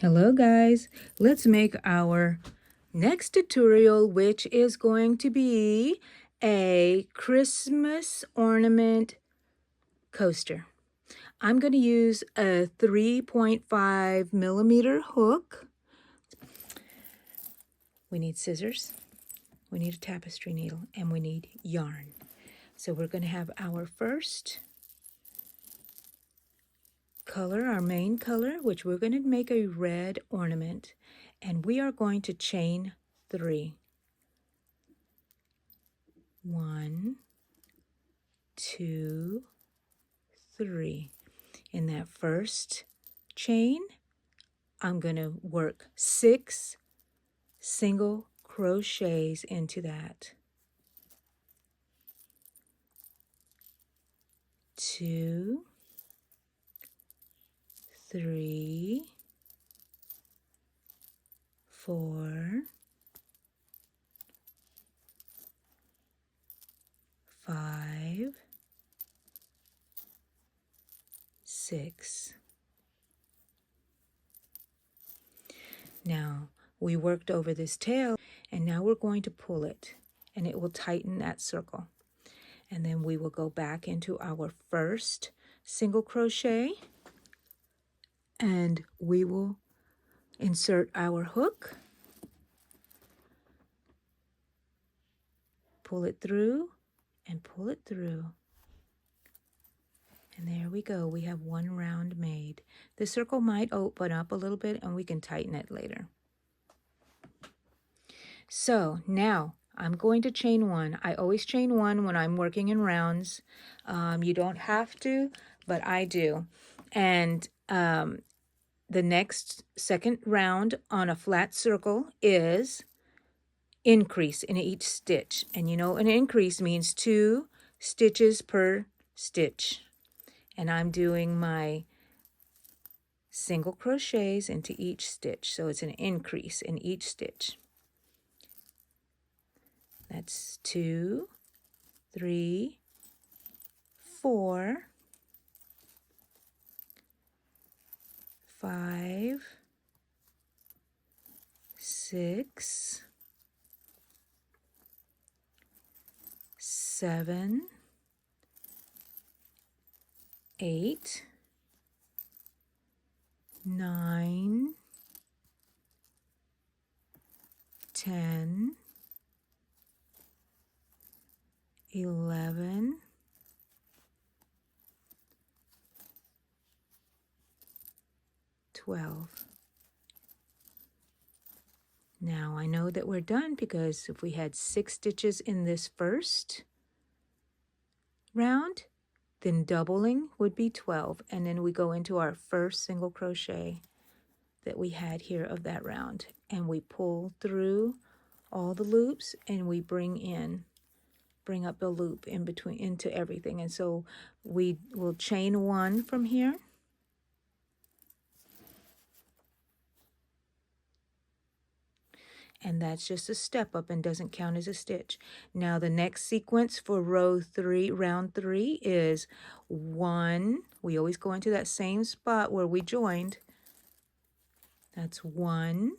Hello guys, let's make our next tutorial, which is going to be a Christmas ornament coaster. I'm going to use a 3.5 millimeter hook. We need scissors, we need a tapestry needle, and we need yarn. So we're going to have our first color, our main color, which we're going to make a red ornament, and we are going to chain 3. 1, 2, 3. In that first chain, I'm going to work 6 single crochets into that. 2, 3, 4, 5, 6. Now, we worked over this tail, and now we're going to pull it, and it will tighten that circle. And then we will go back into our first single crochet, and we will insert our hook, pull it through, and pull it through. And there we go. We have one round made. The circle might open up a little bit, and we can tighten it later. So now I'm going to chain 1. I always chain 1 when I'm working in rounds. You don't have to, but I do. And the next second round on a flat circle is increase in each stitch. And you know, an increase means 2 stitches per stitch. And I'm doing my single crochets into each stitch. So it's an increase in each stitch. That's 2, 3, 4, 5, 6, 7, 8, 9, 10, 11, 12. Now I know that we're done because if we had 6 stitches in this first round, then doubling would be 12, and then we go into our first single crochet that we had here of that round, and we pull through all the loops, and we bring up a loop in between into everything. And so we will chain 1 from here, and that's just a step up and doesn't count as a stitch. Now the next sequence for round 3 is 1. We always go into that same spot where we joined. That's 1,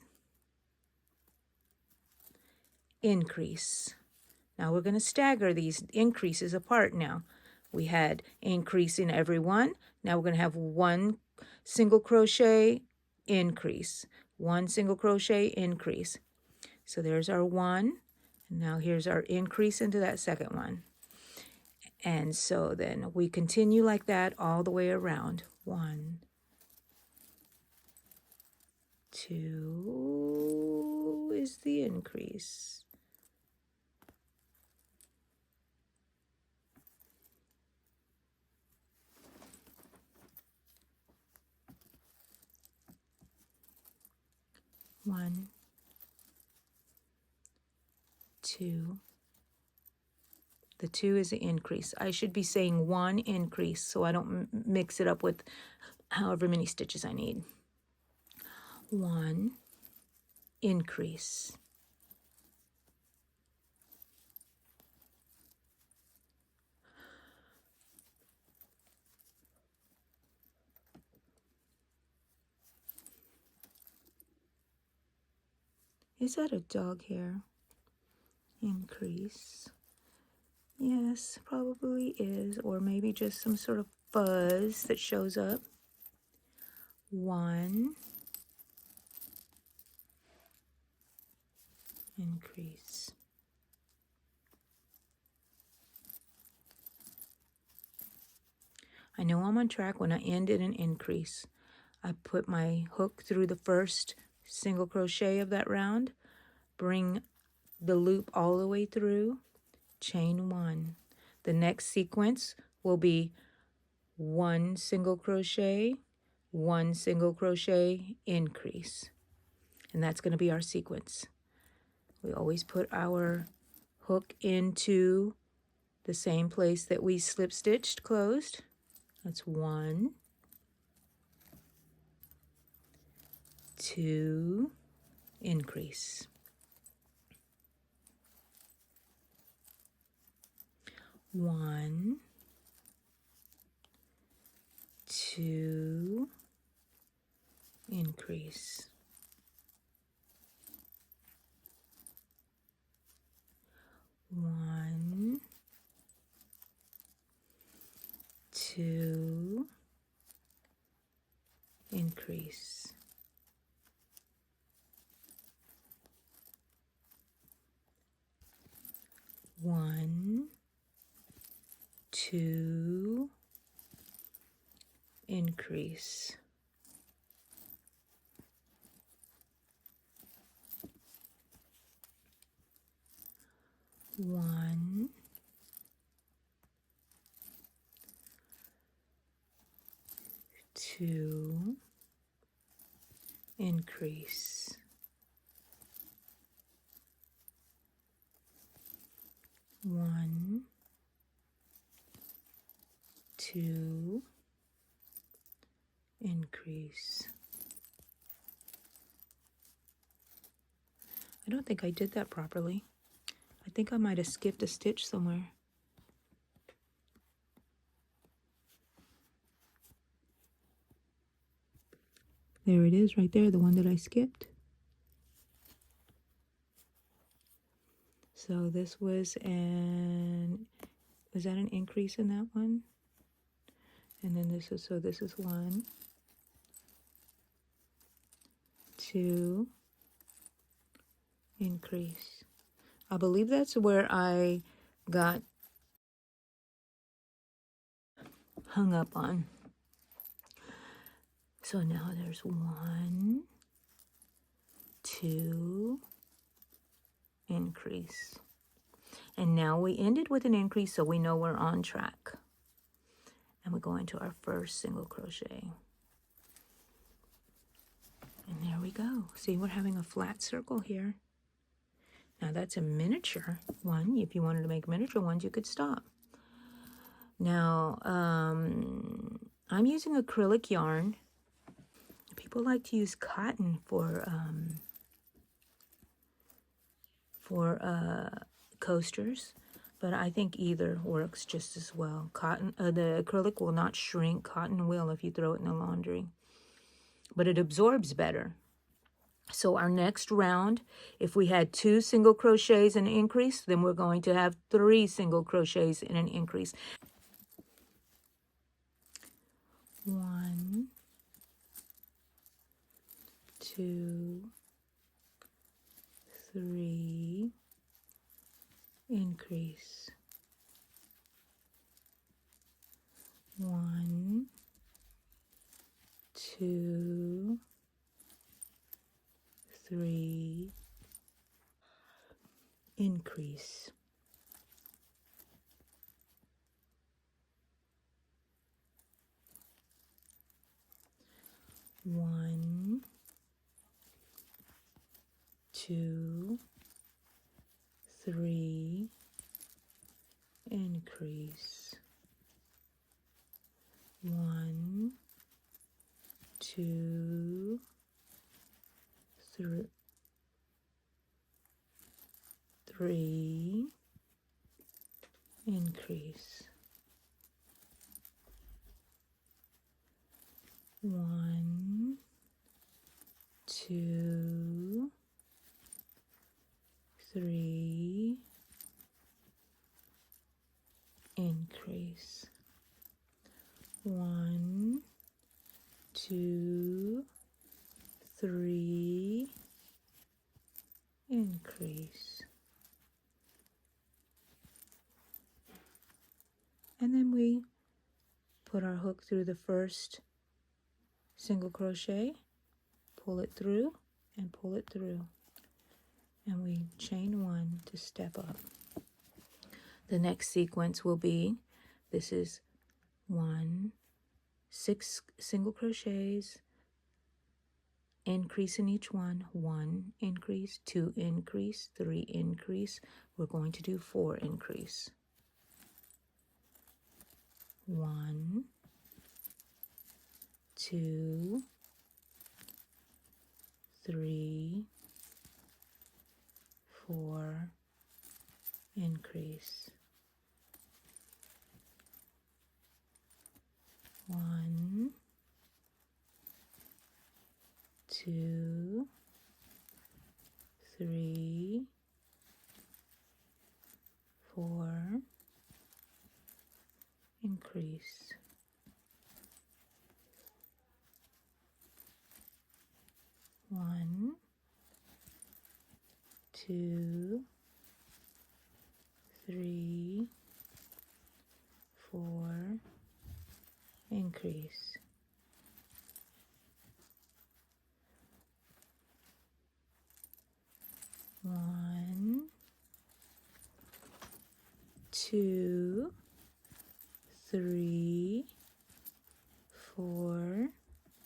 increase. Now we're going to stagger these increases apart now. We had increase in every one. Now we're going to have 1 single crochet, increase. 1 single crochet, increase. So there's our 1. And now here's our increase into that second one. And so then we continue like that all the way around. 1, 2 is the increase. 1, 2. The 2 is the increase. I should be saying 1 increase so I don't mix it up with however many stitches I need. 1 increase. Is that a dog hair? Increase. Yes, probably is. Or maybe just some sort of fuzz that shows up. 1. Increase. I know I'm on track when I end in an increase. I put my hook through the first single crochet of that round, bring the loop all the way through, chain 1. The next sequence will be 1 single crochet, 1 single crochet, increase. And that's going to be our sequence. We always put our hook into the same place that we slip stitched closed. That's 1, 2, increase. 1, 2, increase. 1, 2, increase. 1, 2, increase. 1, 2, increase. 1, 2, increase. I don't think I did that properly. I think I might have skipped a stitch somewhere. There it is right there, the one that I skipped. So this was that an increase in that one? And then this is 1, 2, increase. I believe that's where I got hung up on. So now there's 1, 2, increase. And now we ended with an increase, so we know we're on track. And we go into our first single crochet. And there we go. See, we're having a flat circle here. Now that's a miniature one. If you wanted to make miniature ones, you could stop. Now, I'm using acrylic yarn. People like to use cotton for coasters, but I think either works just as well. Cotton, the acrylic will not shrink. Cotton will if you throw it in the laundry, but it absorbs better. So our next round, if we had 2 single crochets and an increase, then we're going to have 3 single crochets and an increase. 1, 2, 3, increase. 1, 2, 3, increase. 1, 2, 3, increase. 1, 2, 3, increase. 1, 2, 1, 2, 3, increase. And then we put our hook through the first single crochet, pull it through, and pull it through. And we chain 1 to step up. The next sequence will be, this is 6 single crochets, increase in each one, 1 increase, 2 increase, 3 increase. We're going to do 4 increase. 1, 2, 3, 4, increase. 1, 2, 3, 4, increase. 1, 2, 3, 4, increase. 1, 2, 3, 4,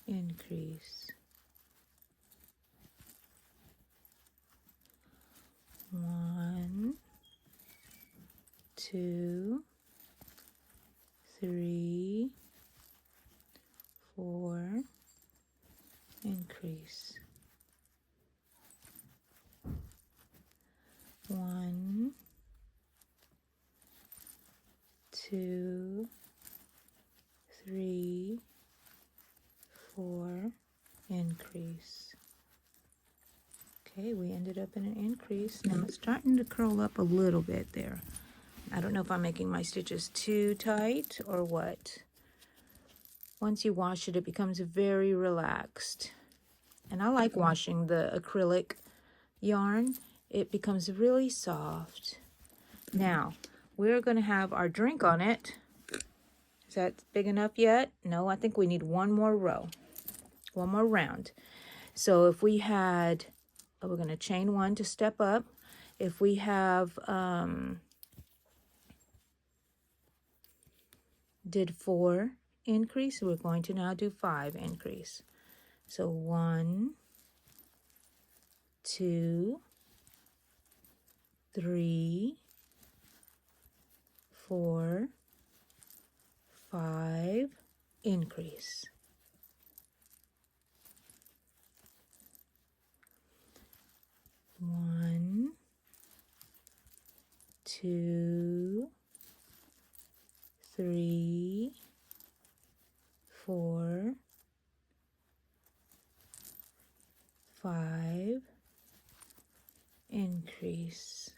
increase. 1, 2, 3, 4, increase. 1, 2, 3, 4, increase. Okay, we ended up in an increase. Now it's starting to curl up a little bit there. I don't know if I'm making my stitches too tight or what. Once you wash it, it becomes very relaxed. And I like washing the acrylic yarn. It becomes really soft. Now, we're going to have our drink on it. Is that big enough yet? No, I think we need one more row, one more round. So if we had, we're going to chain 1 to step up. If we have, did 4 increase, we're going to now do 5 increase. So 1, 2, 3, 4, 5, increase. 1, 2, 3, 4, 5, increase.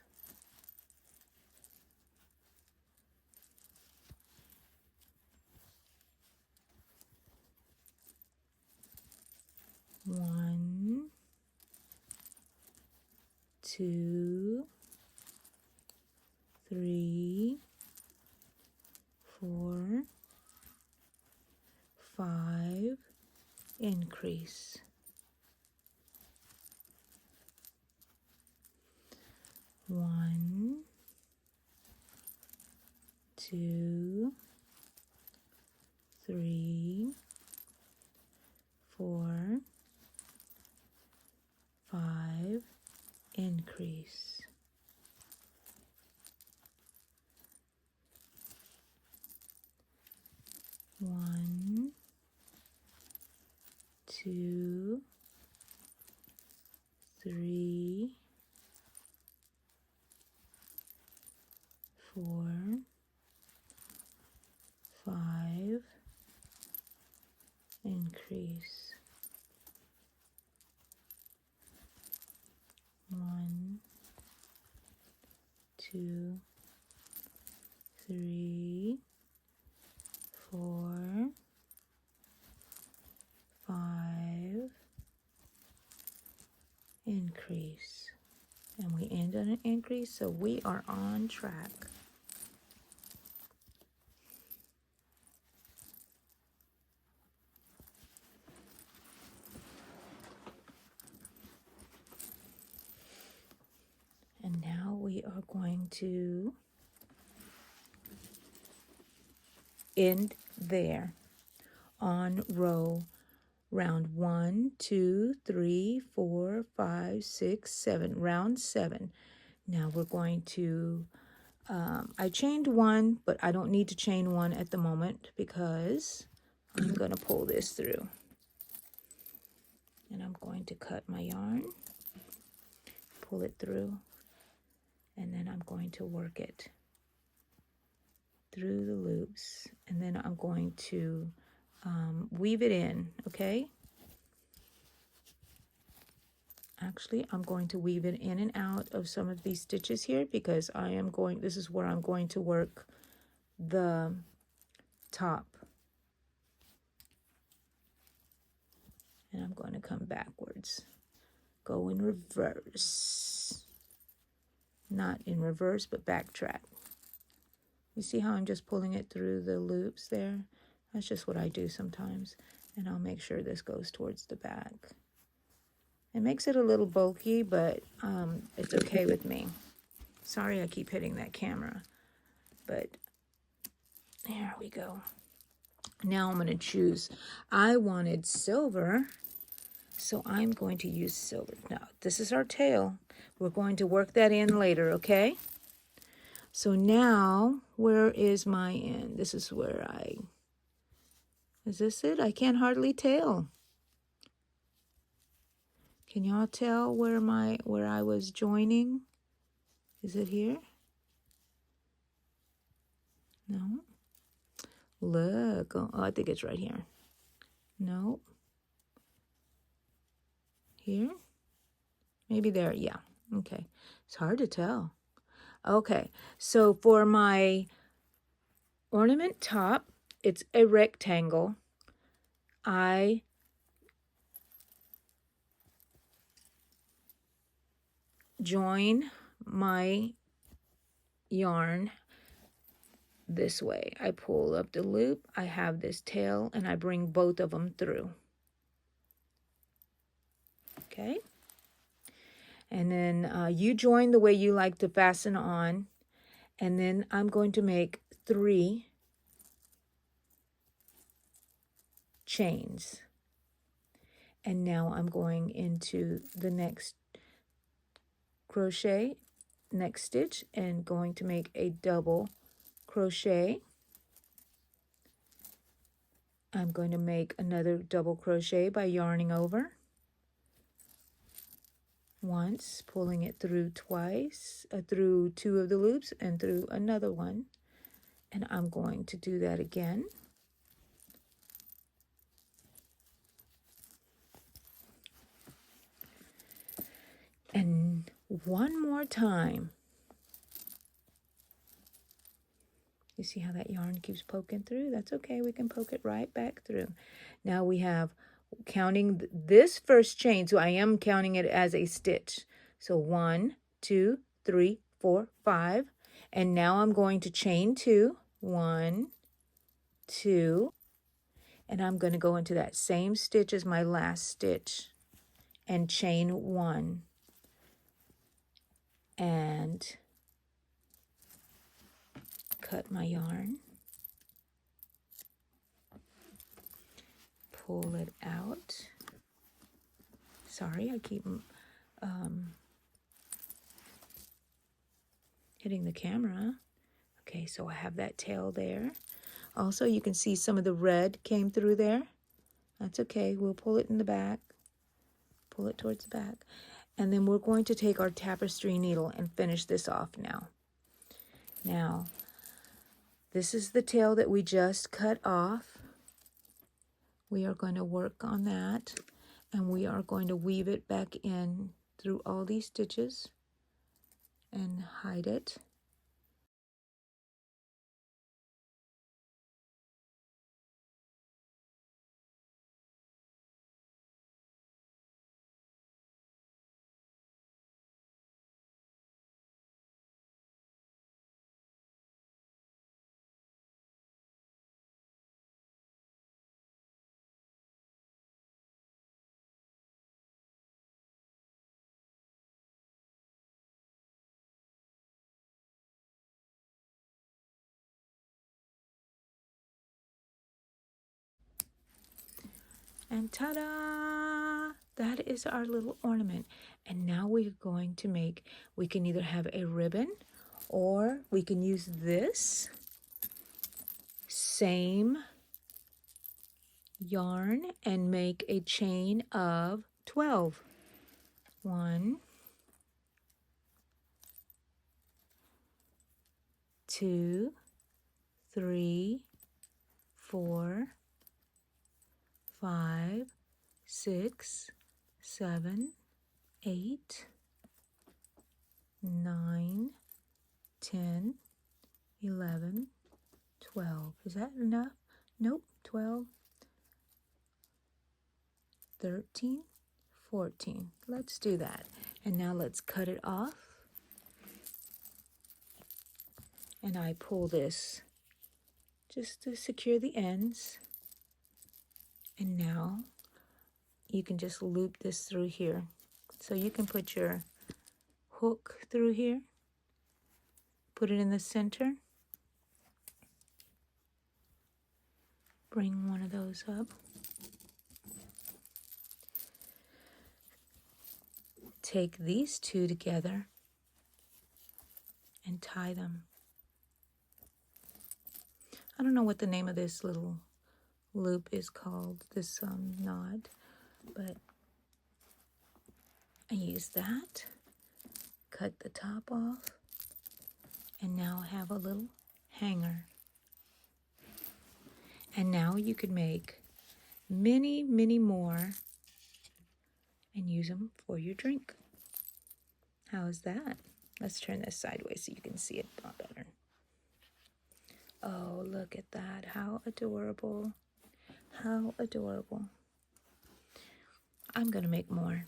1, 2, 3, 4, 5, increase. 1, 2, 3, 4, 5, increase. 1, 2, 3, 4, 5, increase. 1, 2, 3, 4, increase. And we end on an increase, so we are on track. And now we are going to end there on round 1, 2, 3, 4, 5, 6, 7, round 7. Now we're going to, I chained 1, but I don't need to chain 1 at the moment because I'm going to pull this through. And I'm going to cut my yarn, pull it through, and then I'm going to work it through the loops, and then I'm going to weave it in, okay? Actually, I'm going to weave it in and out of some of these stitches here because this is where I'm going to work the top. And I'm going to come backwards. Go in reverse. Not in reverse, but backtrack. You see how I'm just pulling it through the loops there? That's just what I do sometimes. And I'll make sure this goes towards the back. It makes it a little bulky, but it's okay with me. Sorry I keep hitting that camera. But there we go. Now I'm going to choose. I wanted silver, so I'm going to use silver. Now, this is our tail. We're going to work that in later, okay? So now, where is my end? This is where is this it? I can't hardly tell. Can y'all tell where I was joining? Is it here? No. Look. Oh, I think it's right here. No. Here? Maybe there. Yeah. Okay. It's hard to tell. Okay. So for my ornament top, it's a rectangle. I join my yarn this way. I pull up the loop, I have this tail, and I bring both of them through. Okay? And then you join the way you like to fasten on, and then I'm going to make 3 chains. And now I'm going into the next crochet, next stitch, and going to make a double crochet. I'm going to make another double crochet by yarning over once, pulling it through twice, through 2 of the loops and through another one. And I'm going to do that again. And one more time. You see how that yarn keeps poking through? That's okay, we can poke it right back through. Now we have counting this first chain, so I am counting it as a stitch. So 1, 2, 3, 4, 5. And now I'm going to chain 2. 1, 2. And I'm going to go into that same stitch as my last stitch and chain 1. And cut my yarn. Pull it out. Sorry, I keep hitting the camera. Okay, so I have that tail there. Also, you can see some of the red came through there. That's okay. We'll pull it in the back. Pull it towards the back. And then we're going to take our tapestry needle and finish this off now. Now, this is the tail that we just cut off. We are going to work on that, and we are going to weave it back in through all these stitches and hide it. And ta-da! That is our little ornament. And now we're going to make, we can either have a ribbon or we can use this same yarn and make a chain of 12. 1, 2, 3, 4, 5, 6, 7, 8, 9, 10, 11, 12. Is that enough? Nope. 12, 13, 14. Let's do that. And now let's cut it off. And I pull this just to secure the ends. And now you can just loop this through here. So you can put your hook through here, put it in the center, bring one of those up, take these two together and tie them. I don't know what the name of this little loop is called, this knot, but I use that, cut the top off, and now I have a little hanger. And now you could make many, many more and use them for your drink. How's that? Let's turn this sideways so you can see it better. Oh, look at that. How adorable. How adorable. I'm going to make more.